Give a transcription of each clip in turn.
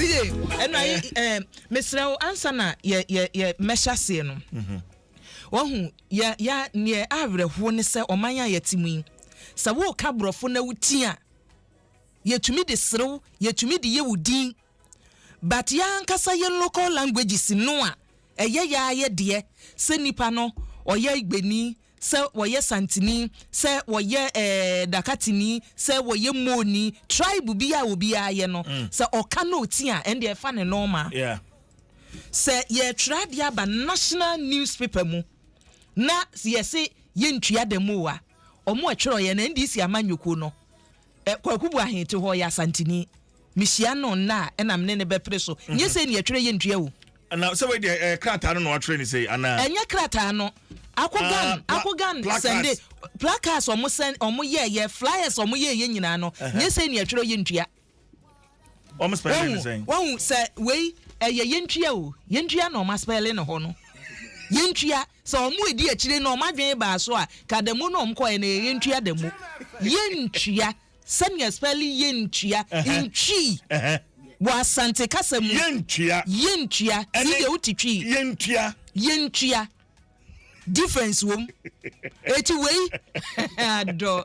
See, and I, Mr. Ansana, ye measure say no. Who, ya near Avre, who say, or my yetimin. So, walk cabro for no tia. Ye to me the throw, ye to me the ye would deem. But yan kasa ye local languages in Noah. Ye dear, say nipano, or ye beni. Se woye santini se woye dakatini se woye moni tribe bia obi aye no se oka no tia and dey fa ne normal se ye tradia ba national newspaper mu na ye se ye ntua demo a omo atwero ye na ndisi amanyoko no kwakubu ahete ho ya santini mihia no na enam ne be preso nye se ne atwere ye ntua wo na so we dey krata no atwere ni say ana enye krata no Akogan Sunday placards omo ye flyers omo ye nyina no nye say ne atwero ye ntua omo spell saying won say we ye ntua o ye ntua no ma spell ne ho no ye ntua so omo edi akire no ma dwen ba so a kademu no omko ye ntua demu ye ntua send spell ye ntua nchi wa sante kasem ye ntua ye utitwi ye ntua difference wom eti wey do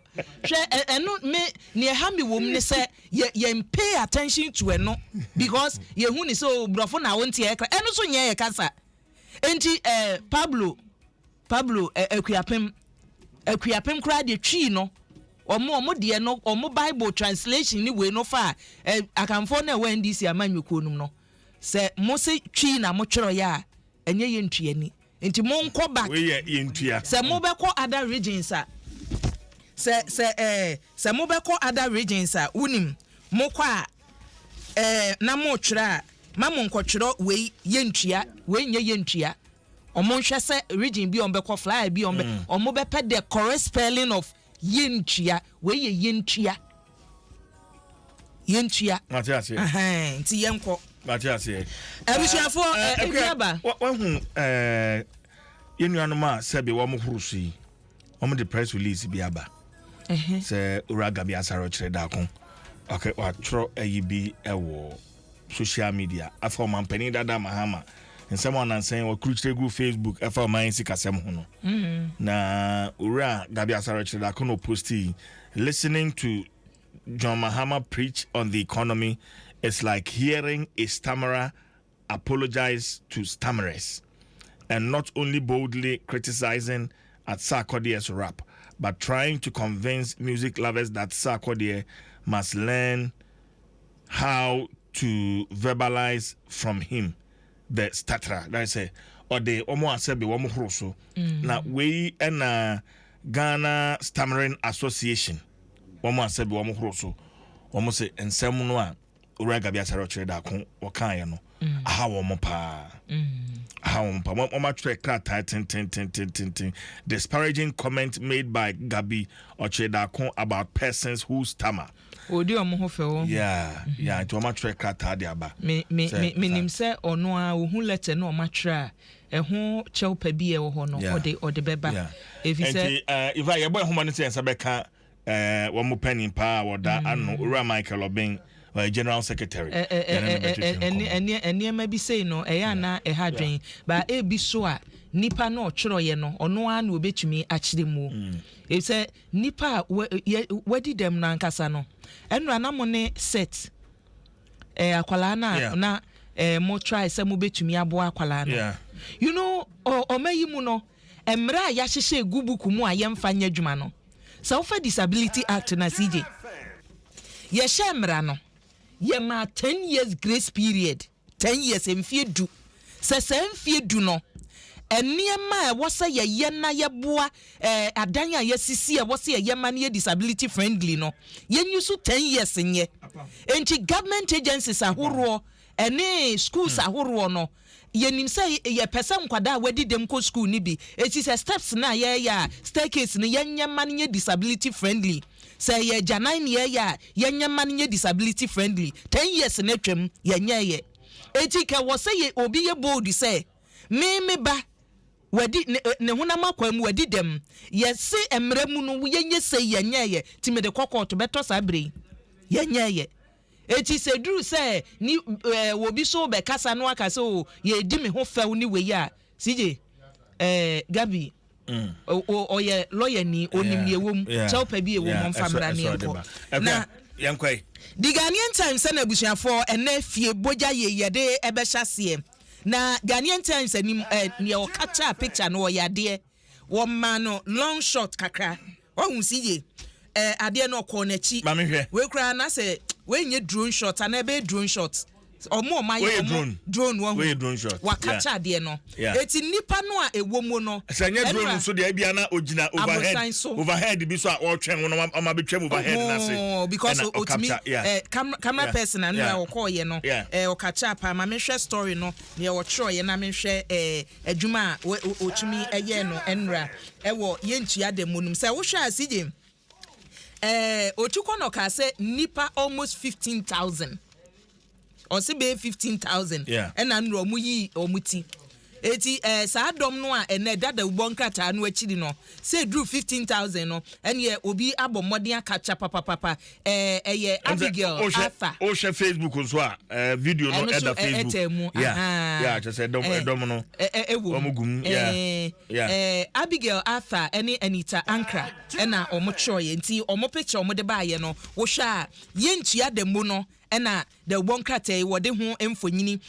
eno me ne ha me wom ne say ye pay attention to eno because ye hu ni so brofo na wonte e eno so nye ye kasa enti Pablo Akuapem kra de twi no omo de no omo Bible translation ni we no fa akamfo na we ndisi amanweko num no se mo se twi na mo twero ya enye ye ntuani enti mo nko back we ye ntua se mo be ko other regions a se mo be ko other regions a unim mo kwa na mo twera ma mo nko twero we ye ntua we nye ye ntua omo hwe se region bi on be ko fly bi on be omo be pe the correct spelling of ye ntua we ye ntua Matias nti ye nko Matias abisuafo ebiaba wahu yenuanoma sebe wo mo hurusu yi wo the press release biaba se uraga bi asaro kire da kon okay wa tro ayibi ewo social media afa man pani dada mahama nsem onansen wa kruchire gu Facebook afa man sikasem ho no na ura gabi asaro kire da kon posti listening to John Mahama preach on the economy is like hearing a stammerer apologize to stammerers, and not only boldly criticizing at Sarkodie's rap, but trying to convince music lovers that Sarkodie must learn how to verbalize from him the stutterer. That's it. Or the Omo Asebi Omo Hroso. Now we and Ghana Stammering Association. Omo Asebi Omo Hroso. Omo say ensem no a uraga bi asaro kire da kon wokan ye no aha wo mo pa mo track ten disparaging comment made by Gabi Ochedakon about persons who stammer. Odi omo ho fe wo yeah to mo track de aba me nim say ono a ohun letter no ma tra ho chewpa bi e wo ho no ode beba if you say if I boy ho no say sabeka wo mo panin pa woda ano ura Michael Obin General Secretary eni ma bi say no eya na e ha dwen ba e bi so a nipa na ochiro ye no ono a na obetumi akire mu e say nipa wadi dem na nkasa no enra na mo ne set akwala na mo try say mo betumi abo akwala no you know o mayi mu no emra ya hyehye gubuku mu a yemfa nya dwuma no Self Disability Act na CJ ye shemra no ye ma 10 years grace period 10 years emfiedu se emfiedu no eniema e wose ye na ye boa adan a ye sisi e wose ye ma na ye disability friendly no ye nyusu 10 years nye enti government agencies ahoro ene schools ahoro no ye nim say ye person kwada wadi dem ko school ni bi it is a steps na ye ya staircase ni ye nyama na ye disability friendly say ye janan ye ya ye nyama na ye disability friendly 10 years na twem ye nye eti ka wo say ye obi ye bold say me ba wadi ne hunama kwam wadi dem ye se emremu no ye nye say ye nye ti me de kokko to beto sabre ye nye eti se duru say ni wo bi so be kasa no aka so ye di me ho few ni we ya CJ Gabi oye lawyer ni onim ye wom chelpa bi e wom famra ni enko na yankwai the Ghanaian Times na busuafo ene fie boja ye de ebe hyase na Ghanaian Times anim ne o catch picture no ya de wo ma no long shot kakra ohun siye ade no ko na chi we kura na se we nye drone shot and ebe drone shot omo ma ye drone one we drone shot wa catch ade no eti nipa no a ewo mu no se nye drone so de bia na ogina overhead bi so a o twen no ma betwam overhead na se because otimi camera person na no ko ye no o catch up ma me hwe story no ne o tro ye na me hwe adwuma otumi eye no enra ewo ye ntua de munum se wo hwe asije otukwa no ka se nipa almost 15,000 or say be 15,000 and anro mu yi omuti eti sa Adom no a ene dada ubonkrata no akiri no say drew 15,000 no and ye obi abomodin akacha papa ye Abigail Afa o share Facebook so a video no at the Facebook yeah just say Dom no omugum Abigail Afa any Anita Accra na omocho ye nti omo picture omo de ba ye no wo hwa ye ntua de mu no na the bonkrata wo de ho emfonyini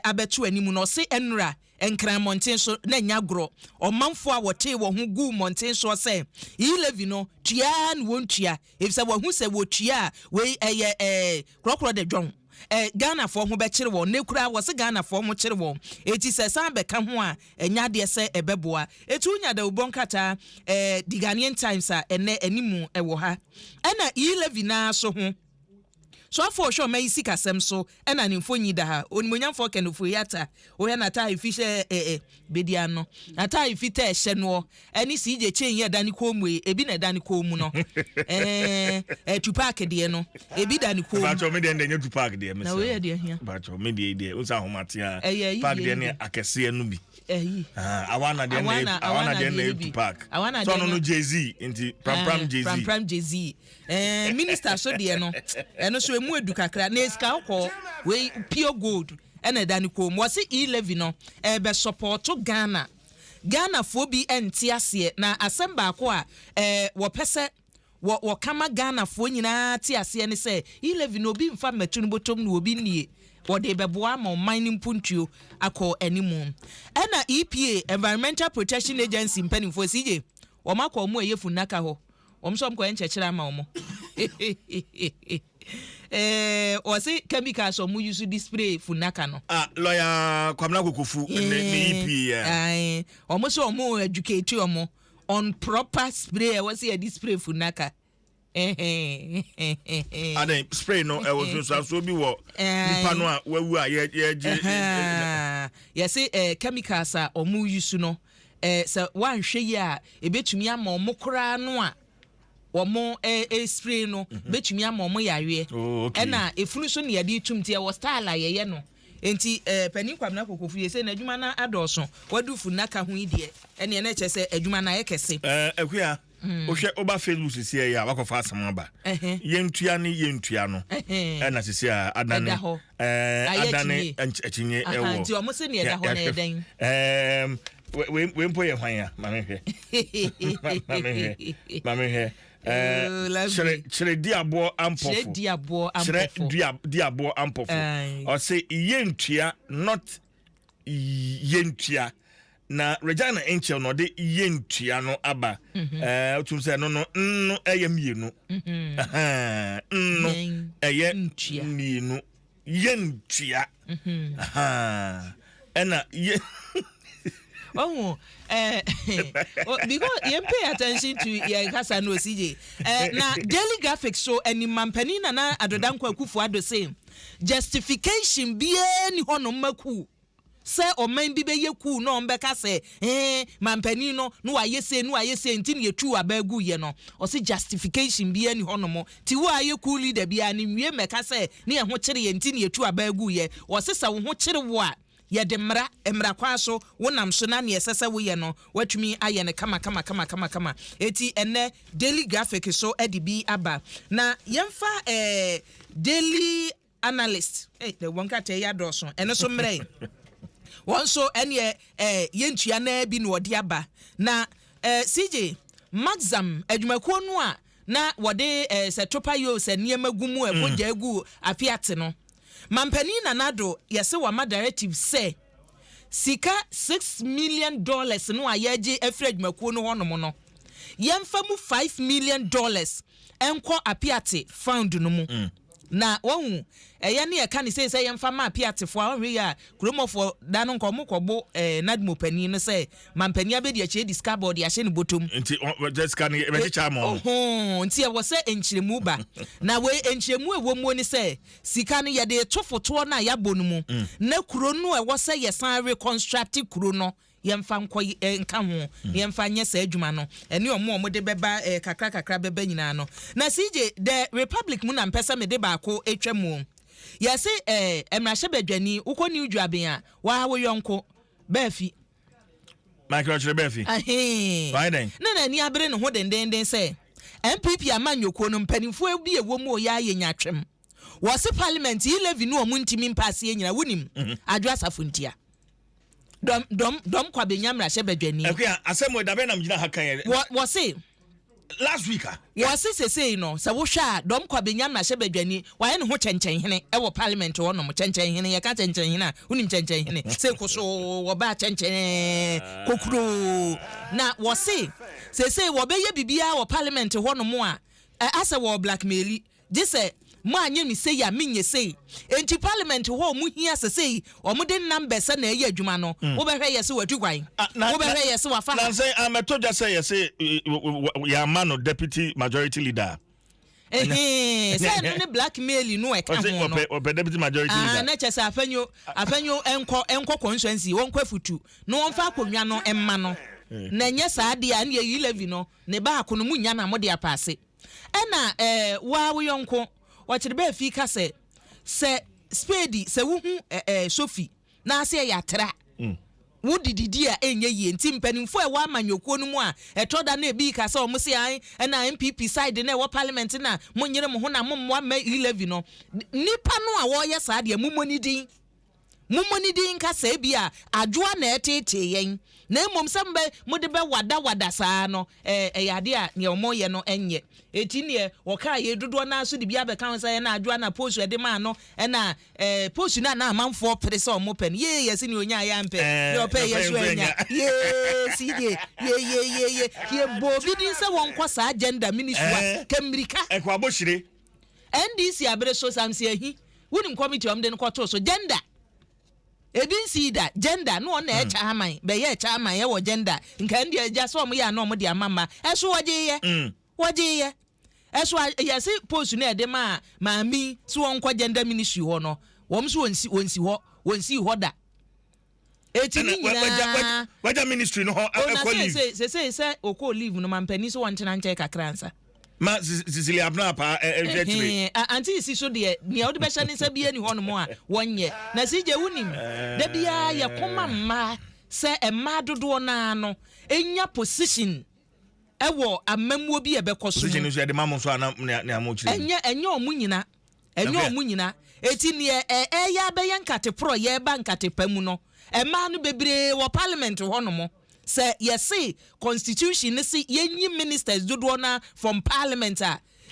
abetu animu no se enra enkran mountain so na nyagro omanfo a wote wo ho gu mountain so say E-Levy no tua na wontua efisa wo hu se wo tua we krokro de dwon Ghana for ho be kire wo ne kura wo se Ghana for ho kire wo eti se san be ka ho a enya de se ebeboa etu nya da ubonkata the Ghanaian Times a ene animu wo ha na E-Levy na so ho so for sure may see kasem so and an infonyi da ha onimonyam for kenofo yata o ya nata ifishe bediano nata ifite ehye no ani CJ chen ye dani komu ebi na dani komu no to park de no ebi dani komu ba cho me de ndenye to park de me na we de hia ba cho me de o sa homatia park de ne akese anu bi awana de na to park so no Jay-Z inti pram Jay-Z minister so de no eno so emu edu kakra na eska ko we pure gold ena dani ko mo se E-Levy no be support Ghana fo bi enti ase na asemba ko a wo pese wo kama Ghana fo nyina ti ase ne se E-Levy no bi mfa matunu botom no obi nie wode beboa ma mining puntuo akọ animu ena EPA Environmental Protection Agency mpanimfo CJ wo makọ mu eyefu naka ho omsom ko enchechira ma omo o se chemicals o mu use display funaka no lawyer Kwamna Kokofu ne EPA omo so omo educate omo on proper spray o se display funaka Adem spray no e was so bi wo nipa no a wawu a ye say chemicals a omu use no se wan hwe yi a ebetumi ama omo kora no a omo spray no betumi ama omo yawe na efunu so ne yade tumtie wo style ye no enti Pani Kwamna Kokofu ye say na adwuma na adoso wadu funaka ho ide ene na che say adwuma na ye kese akua o hwe oba Facebook sisi ya wakofa asem aba yentua no na sisi adane achinye ewo anti omo se ne eda ho na eden we mpo ye hwan ya mame hwe chere diabo ampofo o say yentua not yentua na Regina Angel no de yentua no aba otum say no eye mienu eye mienu yentua ena oh because you pay attention to your kasa no CJ na daily graphics so any mampani na adodankwa Akufo-Addo say justification bia ni hono maku se oman bi be yeku no mbeka se mampani no ayese ntini yetu abagu ye no o se justification bia ni hono mo ti wo ayeku leader bia ni wie meka se ne ho kire ye ntini yetu abagu ye o se sa wo ho kire wo a ye de mra kwa so wonam so na ne esese wo ye no watumi aye ne kama eti ene daily graphic so edibi aba na yemfa daily analyst the one ka te ya doso eno so mre won so ene yentua na bi no ode aba na CJ Maxam adwumakuo no a na wode se topa yo se niema gumu e ko jagu Appiatse no mampani na nado yese wa ma directive say sika $6 million no ayaje efre adwumakuo no hono no yemfa mu $5 million enko Appiatse found no mu na wohu eye ne yeka ne say yemfa ma Appiatse fo ahwe ya kromofo da no nko mokɔbo nadmo pani no say mampani abedi ache discardboard ya hye ne bottom nti just can e be cha mo nti e wo say enchiremu ba na we enchiremu ewo mu ni say sika no ye de tofoto na ya bonu mu na kuro no e wo say ye san reconstruct kuro no yemfa nko nka ho yemfa nye sa adwuma no ene omo de beba kakra beba nyina no na CJ the republic mu na mpesa me de ba ko etwamu yase emrahye badwani ukoni udwaben a wa wo yonko baafi Michael chere baafi why then na ni abere ne ho denden say MPP amanyoko no mpanimfo bi ewo mu oya yanyatwem wo se parliament E-Levy no omuntimi mpase nyina wonim adwa safuntia dom kwa benyamra hye badwani okay asemo da be na mgina hakan wo se last week wo se say no se wo hwa dom kwa benyamra hye badwani wa ye ne ho chenchen hene e wo parliament wo no mo chenchen hene ye ka chenchen hene a unim chenchen hene se ko so wo ba chenchen kokuro na wo se wo be ye bibia wo parliament wo no mo a asa wo blackmail je se mo anye mi say ya minye say enti parliament ho mu hia say o mu de numbers na ye adwuma no wo be hwe yese watu kwan wo be hwe yese wafa na say ametoja say yese ya man deputy majority leader say no ne blackmail no e ka ho no o deputy majority leader na chese afanyo enko constituency won kwafutu no won fa akonwa no emma no na nye saade a na E-Levy no ne ba akono mu nya na mo de apase ena wa wo yonko wachire be fi ka se spade se wo hu Sophie na ase ya tra wo dididi a enye yi nti mpanimfo e wa amanyokuo no mu a etoda na ebi ka se o mse an na MPP side na wo parliament na monyere mo ho na mo ma E-Levy no nipa no a wo ye saade mumoni din ka se bia adwoa na etete yen na emom sembe mode be wada saa no yade a ne omo ye no enye eti ne wo ka ye dodo na so de bia be kan say na adwoa na post e de ma no na post na amanfo pere se omo pen ye se ne onya ya mpe ye ope ye so enya ye CJ ye bobi din se won kwa sa agenda ministry Kemrika ekwa bohire NDC abere so samse ahi wonim committee om de no kwato so gender ebinsi da gender no na echa haman be ye echa haman ye wo gender nka ndi eja so mo ya na mo de amama eso woje ye eso ye se post na ede ma mi so won kwa gender ministry ho no wom so wonsi ho da etini nyina waja ministry no ho akọ leave se okọ leave no mampani so won tena nche kakransa ma sisili abna pa ejetri anti si so de ne o de be hye ne sabia ni hono mo a wonye na CJ wunim da bia ye koma ma se emma dodo na no enya position ewo amamuo bi e be koso position so de mamon so na amochire enya omu nyina eti ne ya be ye nkate pro ye ba nkate pamu no emma no bebre wo parliament hono mo say yes constitution say yenyi ministers dodo na from parliament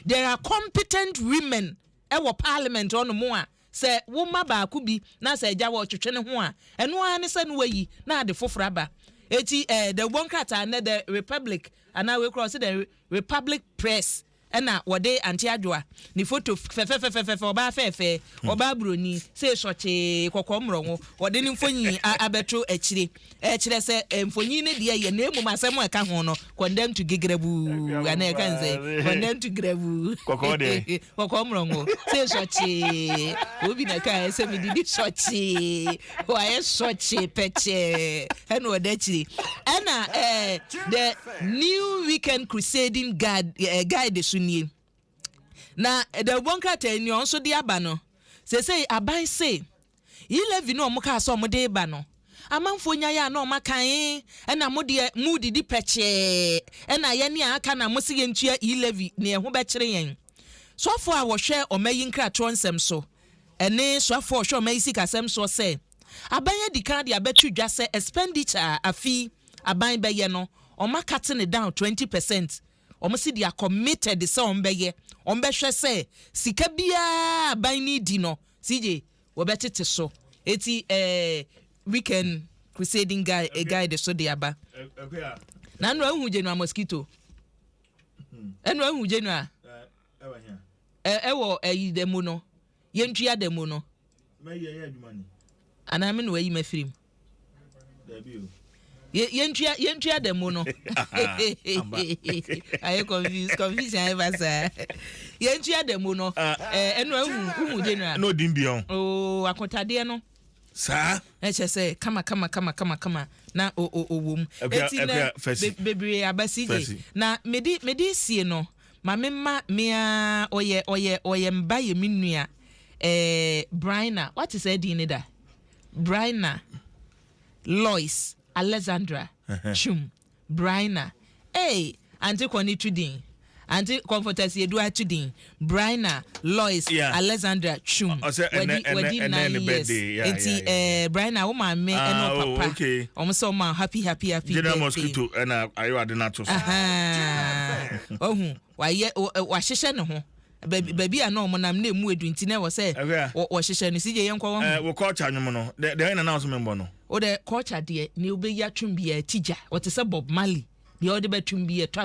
there are competent women e parliament on mo a say woma ba ku bi na say ja wo twetwe ne ho a eno a ne say no wayi na ade foforo ba eti the one kata na the republic and we cross the republic press ena wode Anti-E-Levy ni photo fe oba fe oba broni se soche kokomronwo wode ni mfonyi abeto ekire se mfonyi ne de ye na emu masem aka ho no condemn to gigrebu ana e kan say condemn to grebu kokode kokomronwo se soche obi na ka se mi didi soche wa ye soche peche ena wode ekire ena the new weekend crusading guide na the bonka tani on so de aba no say aban say E-Levy no mo ka so mo de ba no amanfo nya ya na o makan e na mo de mudi di peche na ye ne aka na mo se ye ntua E-Levy ne ho be kire yen so fo a wo hwe o mayi nkra to nsem so ene swafo hwe ma isi kasem so say abanye di kan de abetu dwa say expenditure afi aban beye no oma cutting it down 20%. Omo si dia committed say ombeye ombehwe say sika bia aban ni di no CJ wo betete so eti weekend crusading guy a guy de so de aba na no ahu je no mosquito eno ahu je no ewo eyi demo no yentua demo no ye adwuma ni ana me no ayi mafirim yentua demo no I confused ever say yentua demo no eno ahu je no no dimbion oh akotade no sa say kama na wom eti na bebre abasi je na medi sie no ma memma mea oye mbaye minua Brina what is that in da Brina Lois Alexandra Chum Brina hey anti koni tudin anti comforters yedu atudin Brina Lois Alexandra Chum wedi 9 years enti Brina wo ma me eno papa omo ma happy General Mosquito and ayo adenato ohu wa hyehyɛ ne ho baby a no mo nam na mu edu nti na wo say wo hyehyɛ ne sije yenkɔ wo wo culture nwom no de na so membo no o de culture de ne obeyi atwum bia tija wo te say Bob Marley de o de batum bia to